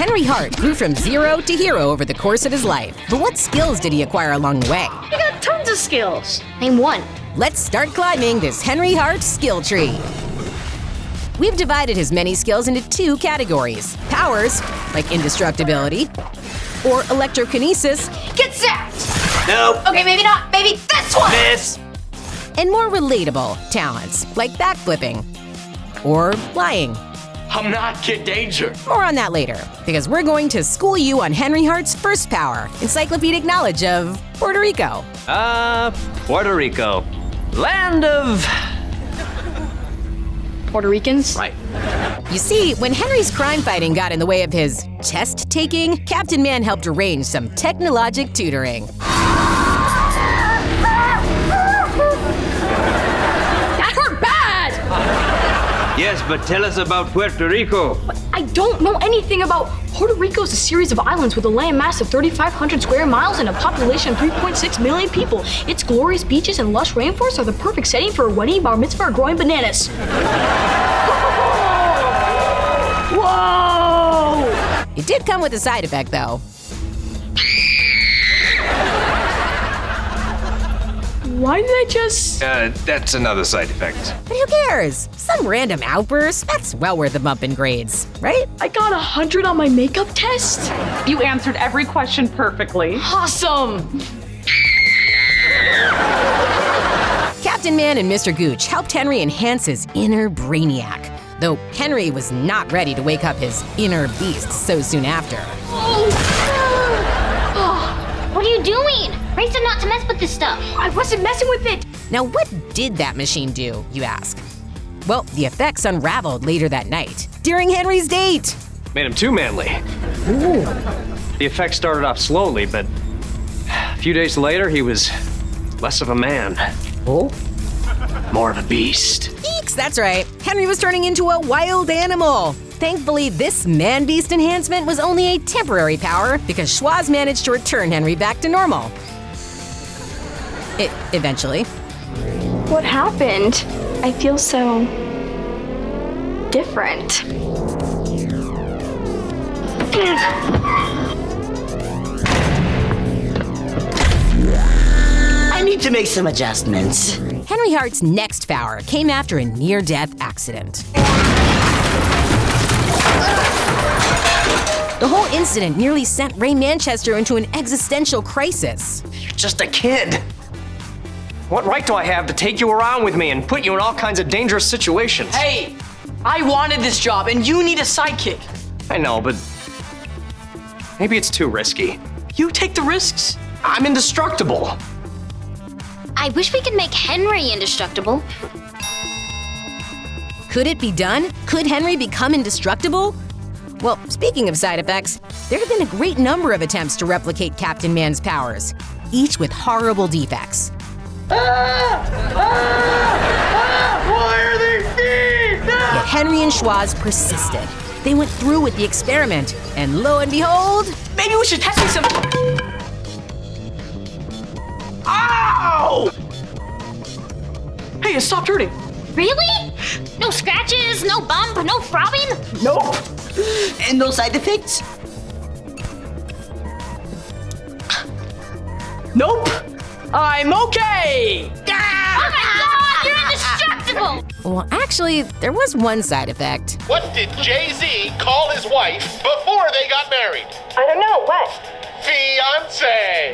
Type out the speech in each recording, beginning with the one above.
Henry Hart grew from zero to hero over the course of his life. But what skills did he acquire along the way? You got tons of skills. Name one. Let's start climbing this Henry Hart skill tree. We've divided his many skills into two categories. Powers, like indestructibility, or electrokinesis. Get zapped! Nope. Okay, maybe not. Maybe this one! Miss. And more relatable talents, like backflipping or flying. I'm not Kid Danger. More on that later, because we're going to school you on Henry Hart's first power, encyclopedic knowledge of Puerto Rico. Puerto Rico. Land of... Puerto Ricans? Right. You see, when Henry's crime fighting got in the way of his test taking, Captain Man helped arrange some technologic tutoring. That hurt bad! Yes, but tell us about Puerto Rico. I don't know anything about... Puerto Rico is a series of islands with a land mass of 3,500 square miles and a population of 3.6 million people. Its glorious beaches and lush rainforests are the perfect setting for a wedding, bar mitzvah, or growing bananas. Whoa! It did come with a side effect, though. Why did I just... That's another side effect. But who cares? Some random outburst, that's well worth a bump in grades, right? I got 100 on my makeup test? You answered every question perfectly. Awesome! Captain Man and Mr. Gooch helped Henry enhance his inner brainiac, though Henry was not ready to wake up his inner beast so soon after. What are you doing? Ray said not to mess with this stuff. I wasn't messing with it! Now, what did that machine do, you ask? Well, the effects unraveled later that night, during Henry's date. Made him too manly. Ooh. The effect started off slowly, but a few days later, he was less of a man. Oh? More of a beast. Eeks, that's right. Henry was turning into a wild animal. Thankfully, this man-beast enhancement was only a temporary power because Schwoz managed to return Henry back to normal. Eventually. What happened? I feel so... different. I need to make some adjustments. Henry Hart's next power came after a near-death accident. The whole incident nearly sent Ray Manchester into an existential crisis. You're just a kid. What right do I have to take you around with me and put you in all kinds of dangerous situations? Hey, I wanted this job and you need a sidekick. I know, but maybe it's too risky. You take the risks. I'm indestructible. I wish we could make Henry indestructible. Could it be done? Could Henry become indestructible? Well, speaking of side effects, there have been a great number of attempts to replicate Captain Man's powers, each with horrible defects. Why are they feet? Yet Henry and Schwoz persisted. They went through with the experiment, and lo and behold... Maybe we should test some... Ow! Hey, it stopped hurting. Really? No scratches, no bump, no throbbing? Nope. And no side effects? Nope. I'm okay. Oh my God, you're indestructible! Well, actually, there was one side effect. What did Jay-Z call his wife before they got married? I don't know, what? Fiancé!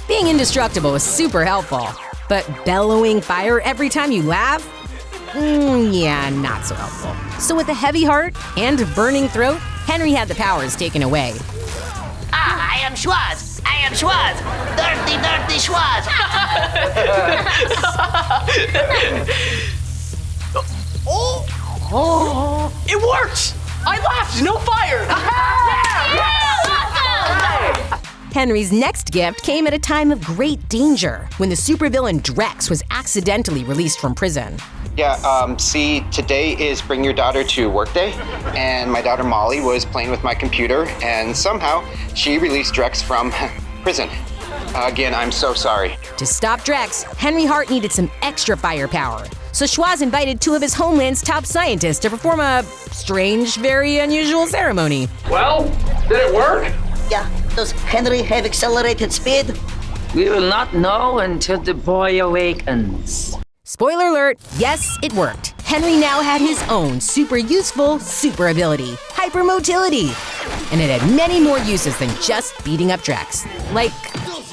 Being indestructible is super helpful, but bellowing fire every time you laugh? Yeah, not so helpful. So with a heavy heart and a burning throat, Henry had the powers taken away. I am Schwoz. I am Schwoz. Dirty, dirty Schwoz. Oh, it worked. I laughed, no fire. Henry's next gift came at a time of great danger, when the supervillain Drex was accidentally released from prison. Yeah, see, today is Bring Your Daughter to Work Day, and my daughter Molly was playing with my computer, and somehow she released Drex from prison. Again, I'm so sorry. To stop Drex, Henry Hart needed some extra firepower. So Schwoz invited two of his homeland's top scientists to perform a strange, very unusual ceremony. Well, did it work? Yeah, does Henry have accelerated speed? We will not know until the boy awakens. Spoiler alert, yes, it worked. Henry now had his own super useful super ability, hypermotility. And it had many more uses than just beating up Drex, like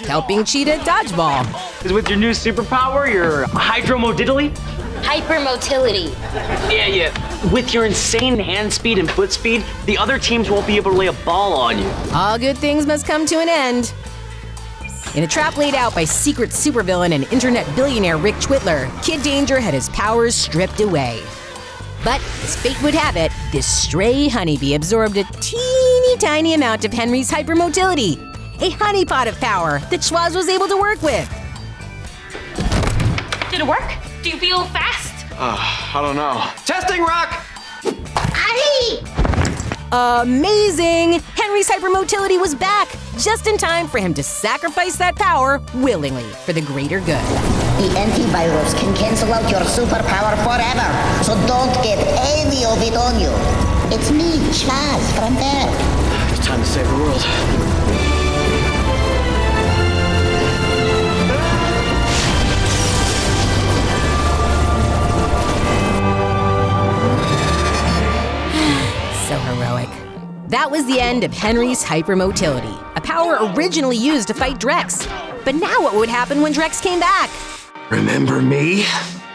helping Cheetah dodgeball. Is with your new superpower, your hydromotility? Hypermotility. Yeah. With your insane hand speed and foot speed, the other teams won't be able to lay a ball on you. All good things must come to an end. In a trap laid out by secret supervillain and internet billionaire Rick Twitler, Kid Danger had his powers stripped away. But as fate would have it, this stray honeybee absorbed a teeny tiny amount of Henry's hypermotility, a honeypot of power that Schwoz was able to work with. Did it work? Do you feel fast? I don't know. Testing rock! Amazing! Henry's hypermotility was back, just in time for him to sacrifice that power willingly for the greater good. The antivirus can cancel out your superpower forever, so don't get any of it on you. It's me, Schwoz, from there. It's time to save the world. So heroic. That was the end of Henry's hypermotility, a power originally used to fight Drex. But now what would happen when Drex came back? Remember me?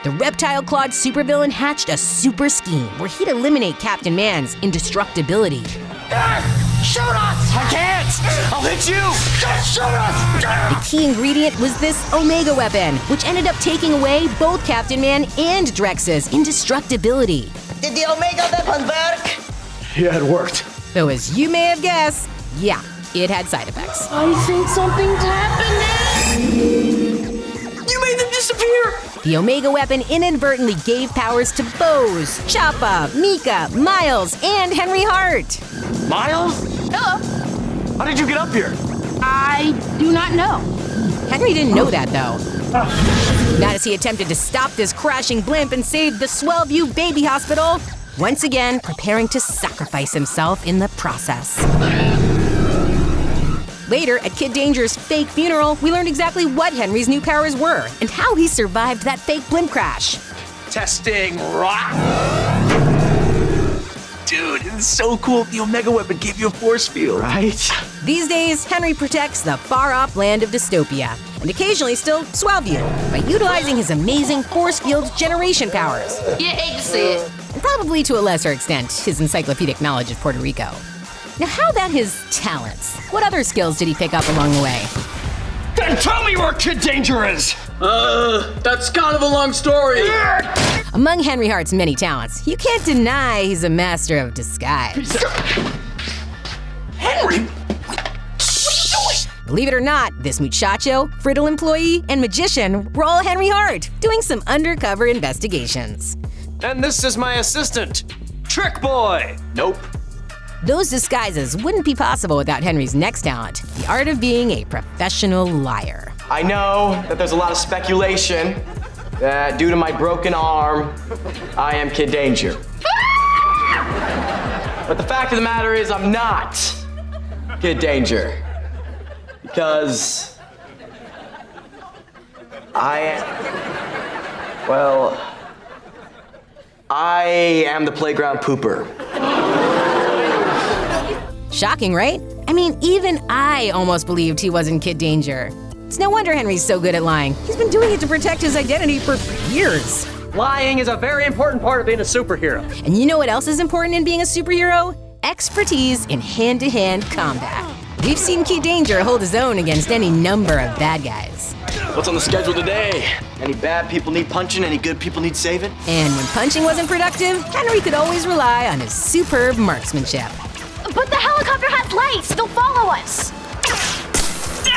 The reptile-clawed supervillain hatched a super scheme where he'd eliminate Captain Man's indestructibility. Shoot us! I can't! I'll hit you! Just shoot us! The key ingredient was this Omega weapon, which ended up taking away both Captain Man and Drex's indestructibility. Did the Omega weapon work? Yeah, it worked. Though as you may have guessed, yeah, it had side effects. I think something's happening. You made them disappear! The Omega weapon inadvertently gave powers to Bose, Choppa, Mika, Miles, and Henry Hart. Miles? Hello. How did you get up here? I do not know. Henry didn't know that, though. Not as he attempted to stop this crashing blimp and save the Swellview Baby Hospital, once again preparing to sacrifice himself in the process. Later, at Kid Danger's fake funeral, we learned exactly what Henry's new powers were and how he survived that fake blimp crash. Testing rock. Dude, it's so cool the Omega weapon gave you a force field. Right? These days, Henry protects the far-off land of dystopia, and occasionally still Swellview, by utilizing his amazing force field generation powers. You hate to see it. And probably to a lesser extent, his encyclopedic knowledge of Puerto Rico. Now, how about his talents? What other skills did he pick up along the way? Then tell me where Kid Danger is! That's kind of a long story. Among Henry Hart's many talents, you can't deny he's a master of disguise. Henry? What are you doing? Believe it or not, this muchacho, Friddle employee, and magician were all Henry Hart, doing some undercover investigations. And this is my assistant, Trick Boy! Nope. Those disguises wouldn't be possible without Henry's next talent, the art of being a professional liar. I know that there's a lot of speculation that due to my broken arm, I am Kid Danger. But the fact of the matter is I'm not Kid Danger. Because I am the playground pooper. Shocking, right? I mean, even I almost believed he wasn't Kid Danger. It's no wonder Henry's so good at lying. He's been doing it to protect his identity for years. Lying is a very important part of being a superhero. And you know what else is important in being a superhero? Expertise in hand-to-hand combat. We've seen Kid Danger hold his own against any number of bad guys. What's on the schedule today? Any bad people need punching, any good people need saving? And when punching wasn't productive, Henry could always rely on his superb marksmanship. But the helicopter has lights. They'll follow us. We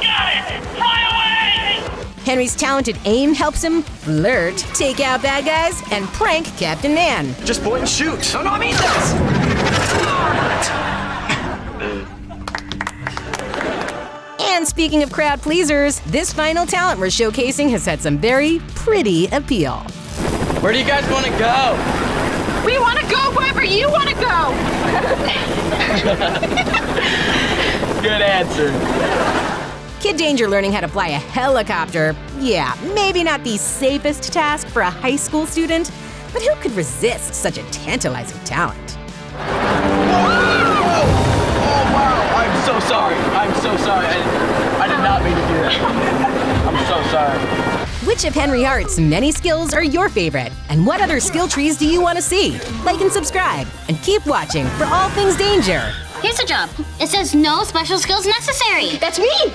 got it! Fly away! Henry's talented aim helps him flirt, take out bad guys, and prank Captain Man. Just point and shoot. No, I mean this! And speaking of crowd pleasers, this final talent we're showcasing has had some very pretty appeal. Where do you guys want to go? We want to go wherever you want to go. Good answer. Kid Danger learning how to fly a helicopter. Yeah, maybe not the safest task for a high school student, but who could resist such a tantalizing talent? Oh, wow. I'm so sorry. I did not mean to do that. I'm so sorry. Which of Henry Hart's many skills are your favorite? And what other skill trees do you want to see? Like and subscribe, and keep watching for all things Danger. Here's a job. It says no special skills necessary. That's me!